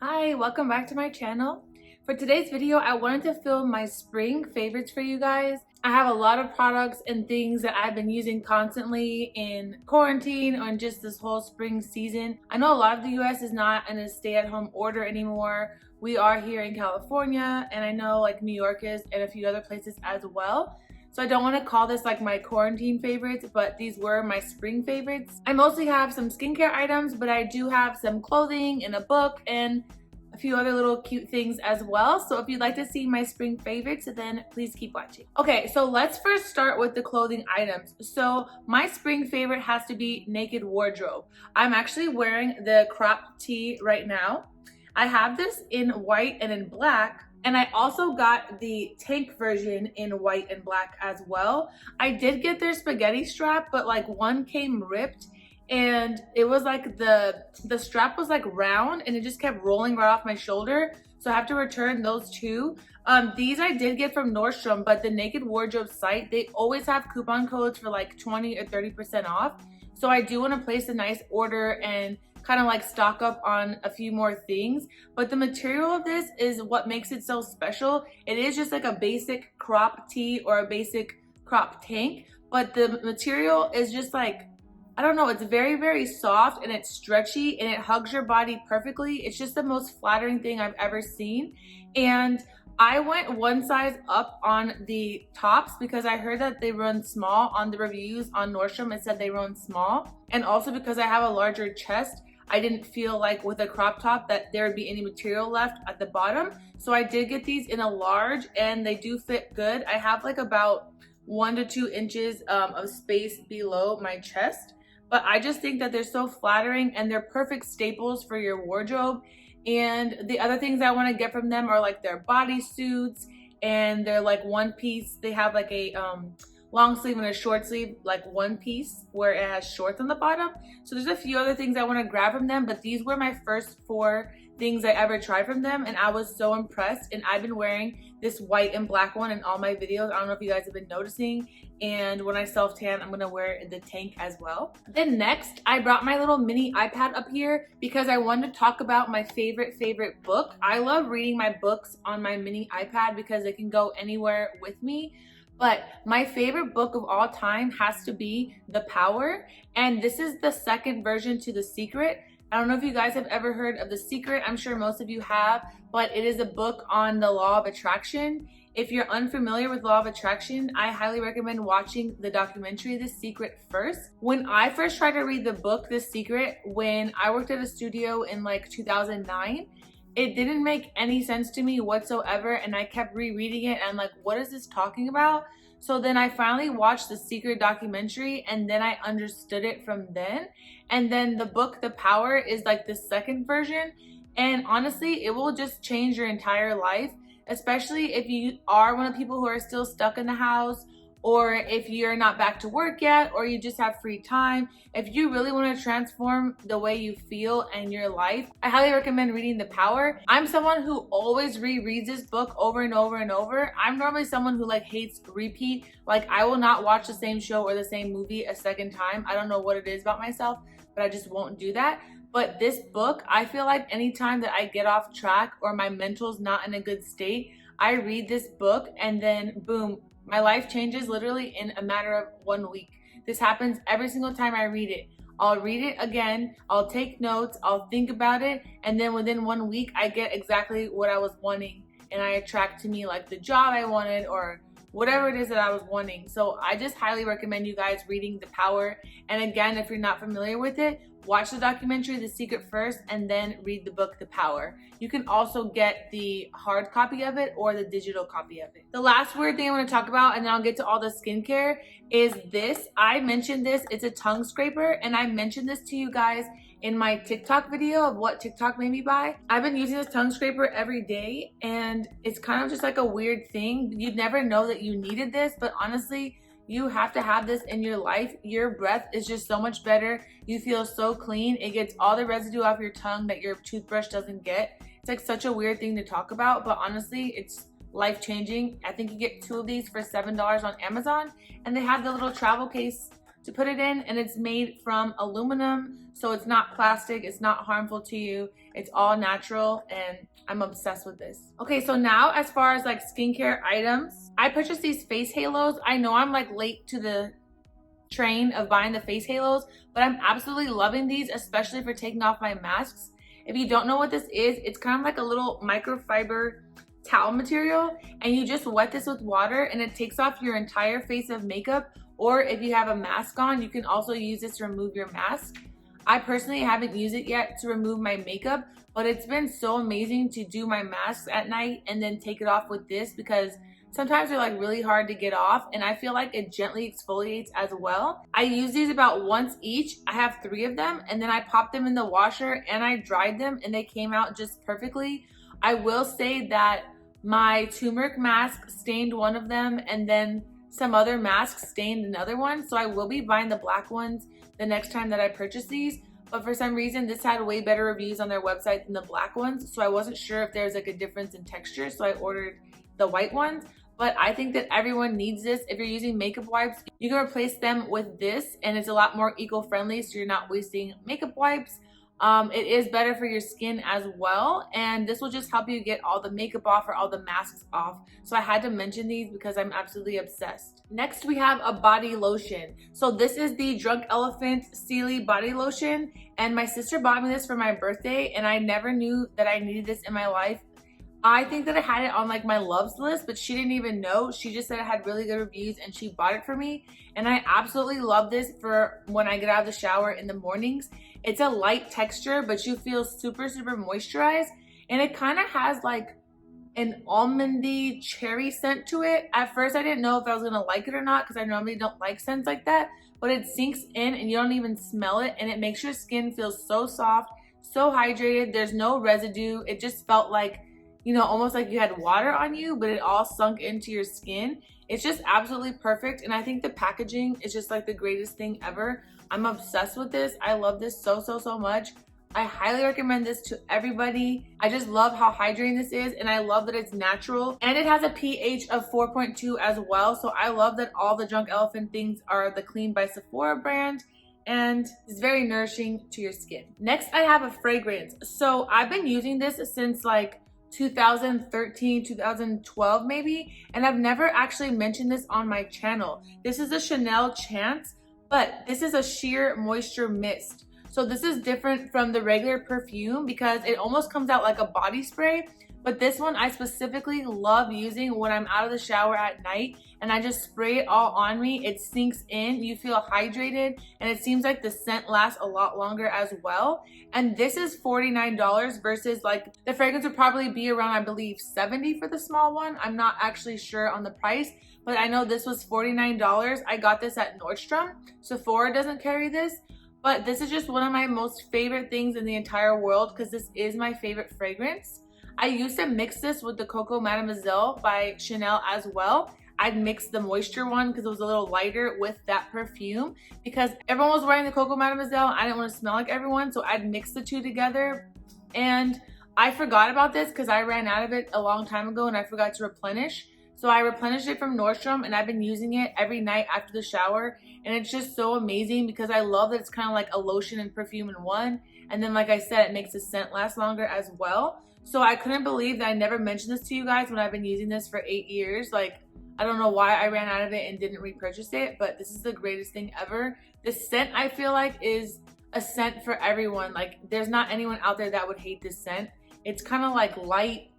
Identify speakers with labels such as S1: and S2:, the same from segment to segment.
S1: Hi, welcome back to my channel. For today's video, I wanted to film my spring favorites for you guys. I have a lot of products and things that I've been using constantly in quarantine or in just this whole spring season. I know a lot of the US is not in a stay-at-home order anymore. We are here in California, and I know like New York is and a few other places as well. So I don't want to call this like my quarantine favorites, but these were my spring favorites. I mostly have some skincare items, but I do have some clothing and a book and a few other little cute things as well. So if you'd like to see my spring favorites, then please keep watching. Okay, so let's first start with the clothing items. So my spring favorite has to be naked wardrobe. I'm actually wearing the crop tee right now. I have this in white and in black. And I also got the tank version in white and black as well. I did get their spaghetti strap, but like one came ripped and it was like the strap was like round and it just kept rolling right off my shoulder. So I have to return those two. These I did get from Nordstrom, but the Naked Wardrobe site, they always have coupon codes for like 20 or 30% off. So I do want to place a nice order and kind of like stock up on a few more things. But the material of this is what makes it so special. It is just like a basic crop tee or a basic crop tank, but the material is just like, I don't know, it's very, very soft and it's stretchy and it hugs your body perfectly. It's just the most flattering thing I've ever seen. And I went one size up on the tops because I heard that they run small. On the reviews on Nordstrom, it said they run small. And also because I have a larger chest, I didn't feel like with a crop top that there would be any material left at the bottom. So I did get these in a large and they do fit good. I have like about 1 to 2 inches of space below my chest. But I just think that they're so flattering and they're perfect staples for your wardrobe. And the other things I want to get from them are like their bodysuits, and they're like one piece. They have like a long sleeve and a short sleeve, like one piece where it has shorts on the bottom. So there's a few other things I want to grab from them, but these were my first 4 things I ever tried from them, and I was so impressed. And I've been wearing this white and black one in all my videos. I don't know if you guys have been noticing. And when I self tan, I'm gonna wear the tank as well. Then next, I brought my little mini iPad up here because I wanted to talk about my favorite book. I love reading my books on my mini iPad because it can go anywhere with me. But my favorite book of all time has to be The Power, and this is the second version to The Secret. I don't know if you guys have ever heard of The Secret. I'm sure most of you have, but it is a book on the law of attraction. If you're unfamiliar with law of attraction, I highly recommend watching the documentary The Secret first. When I first tried to read the book The Secret, when I worked at a studio in like 2009, it didn't make any sense to me whatsoever, and I kept rereading it and I'm like, what is this talking about? So then I finally watched The Secret documentary and then I understood it from then. And then the book The Power is like the second version, and honestly it will just change your entire life, especially if you are one of the people who are still stuck in the house, or if you're not back to work yet, or you just have free time. If you really want to transform the way you feel and your life, I highly recommend reading The Power. I'm someone who always rereads this book over and over and over. I'm normally someone who like hates repeat. Like I will not watch the same show or the same movie a second time. I don't know what it is about myself, but I just won't do that. But this book, I feel like anytime that I get off track or my mental's not in a good state, I read this book and then boom, my life changes literally in a matter of 1 week. This happens every single time I read it. I'll read it again, I'll take notes, I'll think about it, and then within 1 week, I get exactly what I was wanting. And I attract to me like the job I wanted or whatever it is that I was wanting. So I just highly recommend you guys reading The Power. And again, if you're not familiar with it, watch the documentary The Secret first and then read the book The Power. You can also get the hard copy of it or the digital copy of it. The last weird thing I want to talk about, and then I'll get to all the skincare, is this. I mentioned this. It's a tongue scraper, and I mentioned this to you guys in my TikTok video of what TikTok made me buy. I've been using this tongue scraper every day, and it's kind of just like a weird thing. You'd never know that you needed this, but honestly, you have to have this in your life. Your breath is just so much better. You feel so clean. It gets all the residue off your tongue that your toothbrush doesn't get. It's like such a weird thing to talk about, but honestly, it's life-changing. I think you get 2 of these for $7 on Amazon, and they have the little travel case to put it in, and it's made from aluminum, so it's not plastic, it's not harmful to you, it's all natural, and I'm obsessed with this. Okay, so now as far as like skincare items, I purchased these face halos. I know I'm like late to the train of buying the face halos, but I'm absolutely loving these, especially for taking off my masks. If you don't know what this is, it's kind of like a little microfiber towel material, and you just wet this with water and it takes off your entire face of makeup, or if you have a mask on, you can also use this to remove your mask. I personally haven't used it yet to remove my makeup, but it's been so amazing to do my masks at night and then take it off with this, because sometimes they're like really hard to get off, and I feel like it gently exfoliates as well. I use these about once each. I have 3 of them, and then I popped them in the washer and I dried them and they came out just perfectly. I will say that my turmeric mask stained one of them, and then some other masks stained another one, so I will be buying the black ones the next time that I purchase these. But for some reason this had way better reviews on their website than the black ones, so I wasn't sure if there's like a difference in texture, so I ordered the white ones. But I think that everyone needs this. If you're using makeup wipes, you can replace them with this, and it's a lot more eco-friendly, so you're not wasting makeup wipes. It is better for your skin as well, and this will just help you get all the makeup off or all the masks off. So I had to mention these because I'm absolutely obsessed. Next, we have a body lotion. So this is the Drunk Elephant Sealy body lotion, and my sister bought me this for my birthday, and I never knew that I needed this in my life. I think that I had it on like my loves list, but she didn't even know. She just said it had really good reviews and she bought it for me. And I absolutely love this for when I get out of the shower in the mornings. It's a light texture, but you feel super, super moisturized. And it kind of has like an almondy cherry scent to it. At first, I didn't know if I was gonna like it or not, because I normally don't like scents like that. But it sinks in and you don't even smell it. And it makes your skin feel so soft, so hydrated. There's no residue. It just felt like, you know, almost like you had water on you, but it all sunk into your skin. It's just absolutely perfect. And I think the packaging is just like the greatest thing ever. I'm obsessed with this. I love this so, so, so much. I highly recommend this to everybody. I just love how hydrating this is, and I love that it's natural. And it has a pH of 4.2 as well. So I love that all the Drunk Elephant things are the Clean by Sephora brand, and it's very nourishing to your skin. Next, I have a fragrance. So I've been using this since like 2013, 2012 maybe, and I've never actually mentioned this on my channel. This is a Chanel Chance, but this is a sheer moisture mist. So this is different from the regular perfume because it almost comes out like a body spray, but this one I specifically love using when I'm out of the shower at night, and I just spray it all on me. It sinks in, you feel hydrated, and it seems like the scent lasts a lot longer as well. And this is $49 versus like the fragrance would probably be around, I believe, $70 for the small one. I'm not actually sure on the price, but I know this was $49. I got this at Nordstrom. Sephora doesn't carry this, but this is just one of my most favorite things in the entire world because this is my favorite fragrance. I used to mix this with the Coco Mademoiselle by Chanel as well. I'd mix the moisture one because it was a little lighter with that perfume, because everyone was wearing the Coco Mademoiselle. I didn't want to smell like everyone, so I'd mix the two together. And I forgot about this because I ran out of it a long time ago and I forgot to replenish. So I replenished it from Nordstrom, and I've been using it every night after the shower. And it's just so amazing because I love that it's kind of like a lotion and perfume in one. And then, like I said, it makes the scent last longer as well. So I couldn't believe that I never mentioned this to you guys when I've been using this for 8 years. Like, I don't know why I ran out of it and didn't repurchase it, but this is the greatest thing ever. The scent, I feel like, is a scent for everyone. Like, there's not anyone out there that would hate this scent. It's kind of like light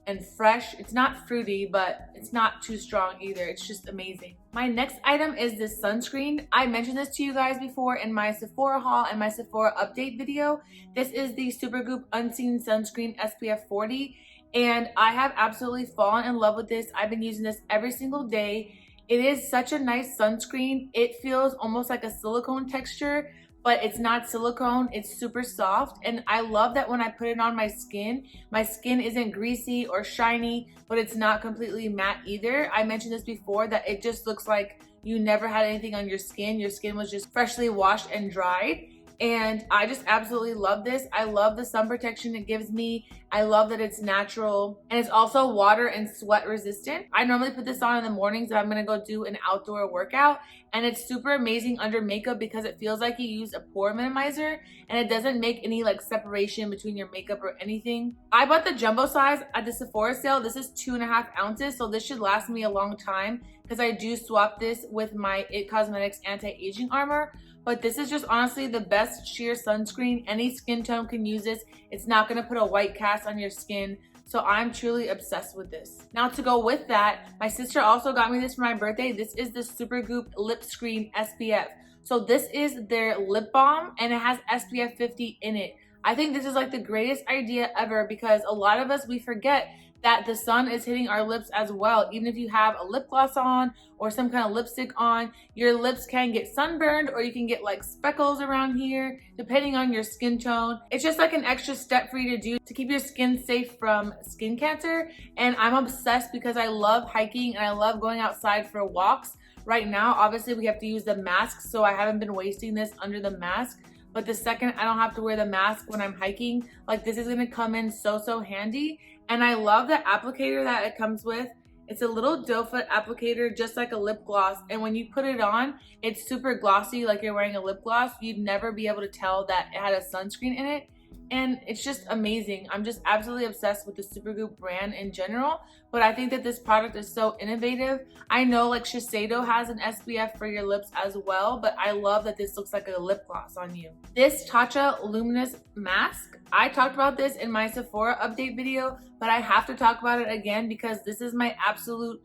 S1: and fresh. It's not fruity, but it's not too strong either. It's just amazing. My next item is this sunscreen. I mentioned this to you guys before in my Sephora haul and my Sephora update video. This is the Supergoop Unseen Sunscreen SPF 40, and I have absolutely fallen in love with this. I've been using this every single day. It is such a nice sunscreen. It feels almost like a silicone texture, but it's not silicone. It's super soft, and I love that when I put it on my skin isn't greasy or shiny, but it's not completely matte either. I mentioned this before, that it just looks like you never had anything on your skin. Your skin was just freshly washed and dried. and I just absolutely love this. I love the sun protection it gives me. I love that it's natural, and it's also water and sweat resistant. I normally put this on in the mornings if I'm gonna go do an outdoor workout, and it's super amazing under makeup because it feels like you use a pore minimizer, and it doesn't make any like separation between your makeup or anything. I bought the jumbo size at the Sephora sale. This is 2.5 ounces, so this should last me a long time because I do swap this with my It Cosmetics anti-aging armor. But this is just honestly the best sheer sunscreen. Any skin tone can use this. It's not gonna put a white cast on your skin. So I'm truly obsessed with this. Now to go with that, my sister also got me this for my birthday. This is the Supergoop Lip Screen SPF. So this is their lip balm and it has SPF 50 in it. I think this is like the greatest idea ever because a lot of us, we forget that the sun is hitting our lips as well. Even if you have a lip gloss on or some kind of lipstick on, your lips can get sunburned or you can get like speckles around here, depending on your skin tone. It's just like an extra step for you to do to keep your skin safe from skin cancer. And I'm obsessed because I love hiking and I love going outside for walks. Right now, obviously we have to use the mask, so I haven't been wasting this under the mask. But the second I don't have to wear the mask when I'm hiking, like this is gonna come in so handy. And I love the applicator that it comes with. It's a little doe foot applicator, just like a lip gloss. And when you put it on, it's super glossy, like you're wearing a lip gloss. You'd never be able to tell that it had a sunscreen in it. And it's just amazing. I'm just absolutely obsessed with the Supergoop brand in general, but I think that this product is so innovative. I know like Shiseido has an SPF for your lips as well, but I love that this looks like a lip gloss on you. This Tatcha Luminous Mask, I talked about this in my Sephora update video, but I have to talk about it again because this is my absolute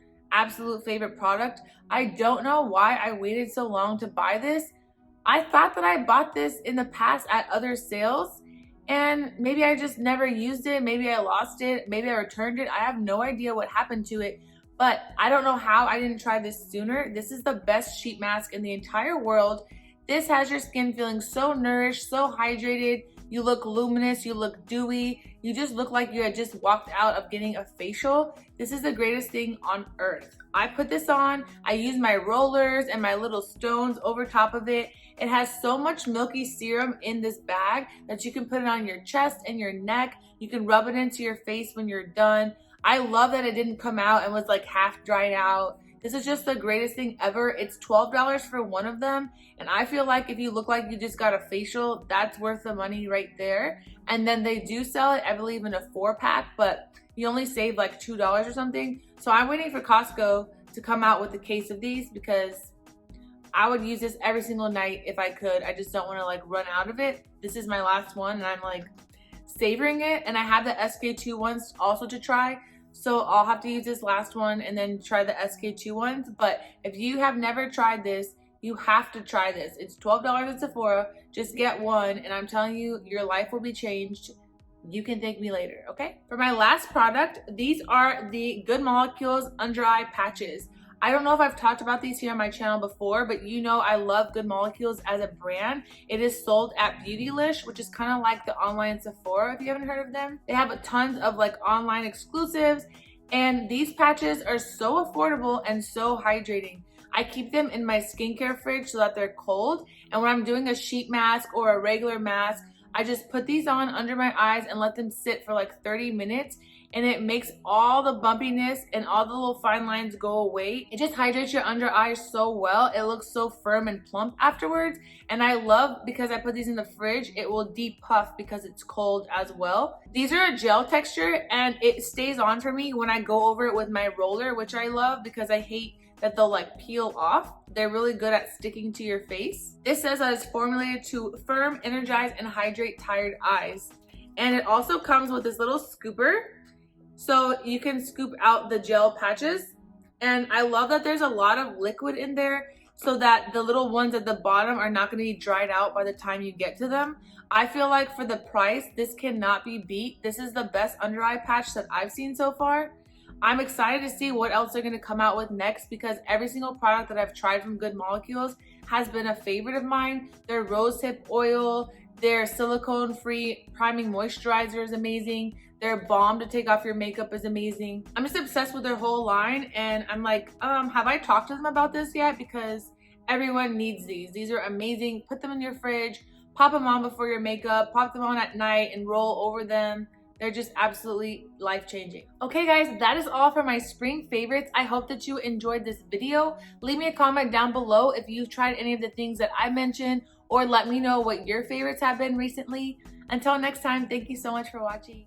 S1: favorite product. I don't know why I waited so long to buy this. I thought that I bought this in the past at other sales, and maybe I just never used it. Maybe I lost it. Maybe I returned it. I have no idea what happened to it, but I don't know how I didn't try this sooner. This is the best sheet mask in the entire world. This has your skin feeling so nourished, so hydrated. You look luminous, you look dewy. You just look like you had just walked out of getting a facial. This is the greatest thing on earth. I put this on, I use my rollers and my little stones over top of it. It has so much milky serum in this bag that you can put it on your chest and your neck. You can rub it into your face when you're done. I love that it didn't come out and was like half dried out. This is just the greatest thing ever. It's $12 for one of them. And I feel like if you look like you just got a facial, that's worth the money right there. And then they do sell it, I believe, in a 4-pack, but you only save like $2 or something. So I'm waiting for Costco to come out with a case of these because I would use this every single night if I could. I just don't want to like run out of it. This is my last one and I'm like savoring it. And I have the SK2 ones also to try. So I'll have to use this last one and then try the SK2 ones. But if you have never tried this, you have to try this. It's $12 at Sephora. Just get one and I'm telling you, your life will be changed. You can thank me later, okay? For my last product, these are the Good Molecules Under Eye Patches. I don't know if I've talked about these here on my channel before, but you know I love Good Molecules as a brand. It is sold at Beautylish, which is kind of like the online Sephora if you haven't heard of them. They have tons of like online exclusives, and these patches are so affordable and so hydrating. I keep them in my skincare fridge so that they're cold, and when I'm doing a sheet mask or a regular mask, I just put these on under my eyes and let them sit for like 30 minutes. And it makes all the bumpiness and all the little fine lines go away. It just hydrates your under eyes so well. It looks so firm and plump afterwards. And I love, because I put these in the fridge, it will depuff because it's cold as well. These are a gel texture and it stays on for me when I go over it with my roller, which I love because I hate that they'll like peel off. They're really good at sticking to your face. This says that it's formulated to firm, energize, and hydrate tired eyes. And it also comes with this little scooper, so you can scoop out the gel patches. And I love that there's a lot of liquid in there so that the little ones at the bottom are not going to be dried out by the time you get to them. I feel like for the price, this cannot be beat. This is the best under eye patch that I've seen so far. I'm excited to see what else they're going to come out with next because every single product that I've tried from Good Molecules has been a favorite of mine. Their rosehip oil, their silicone-free priming moisturizer is amazing. Their balm to take off your makeup is amazing. I'm just obsessed with their whole line, and I'm like, have I talked to them about this yet? Because everyone needs these. These are amazing. Put them in your fridge, pop them on before your makeup, pop them on at night and roll over them. They're just absolutely life-changing. Okay guys, that is all for my spring favorites. I hope that you enjoyed this video. Leave me a comment down below if you've tried any of the things that I mentioned, or let me know what your favorites have been recently. Until next time, thank you so much for watching.